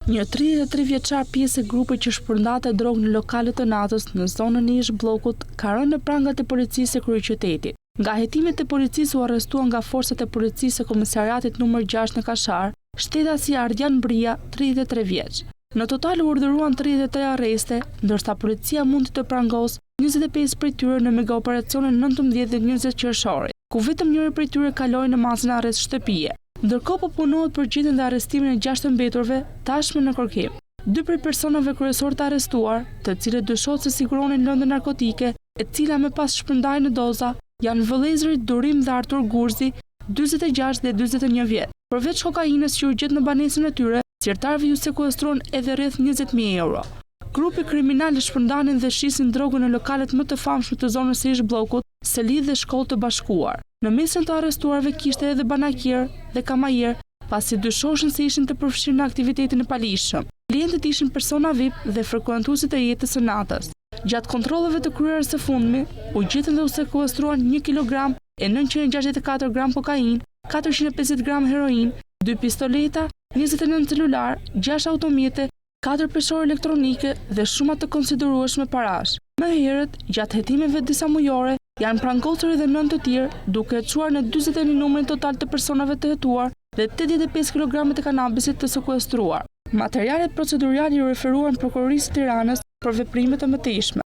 Një 33 vjeçar pjesë e grupit që shpërndante drogë në lokalet të natës në zonën e ish bllokut ka rënë në prangat e policisë së kryeqytetit. Nga hetimet e policisë u arrestuan nga forcat e policisë së komisariatit numër 6 në Kashar, shtetasi Ardian Bria, 33 vjeç. Në total u urdhëruan 33 arreste, ndërsa policia mundi të prangos 25 prej tyre në megaoperacionin 19 dhe 20 qershorit, ku vetëm njëri prej tyre kaloi në masën e arrest shtëpie. Ndërkohë po punohet për gjetjen dhe arrestimin e 6 mbeturve tashmë në kërkim. 2 prej personave kryesor të arrestuar, të cilët dyshohet se siguronin lëndë narkotike, e cila me pas shpërndajnë në doza, janë vëllezërit Durim dhe Artur Gurzi, 46 dhe 41 vjet. Përveç kokainës që u gjet në banesën e tyre, zyrtarëve ju sekuestruan edhe rreth 20.000 euro. Grupi kriminal shpërndanin dhe shisin drogën në lokalet më të famshme të zonës së ish bllokut, Seli dhe Shkollë të Bashkuar. Në mesin të arrestuarve kishte edhe banakier dhe kamajer, pasi dyshoshin se ishin të përfshirë në aktivitetin e palishëm. Klientët ishin persona VIP dhe frekuentuesit e jetës së natës. Gjatë kontrolleve të kryera së fundmi, u gjetën dhe u sekuestruan 1 kg e 964 gram kokainë, 450 gram heroin, 2 pistoleta, 29 celular, 6 automjete, 4 peshore elektronike dhe shumë të konsiderueshme parash. Më herët, gjatë hetimeve disa mujore, janë prangosur edhe 9 të tjerë, duke e çuar në 41 numrin total të personave të hetuar dhe 85 kg të kanabisit të sekuestruar. Materialet procedurale i referuan prokurorisë së Tiranës për veprime të mëtejshme.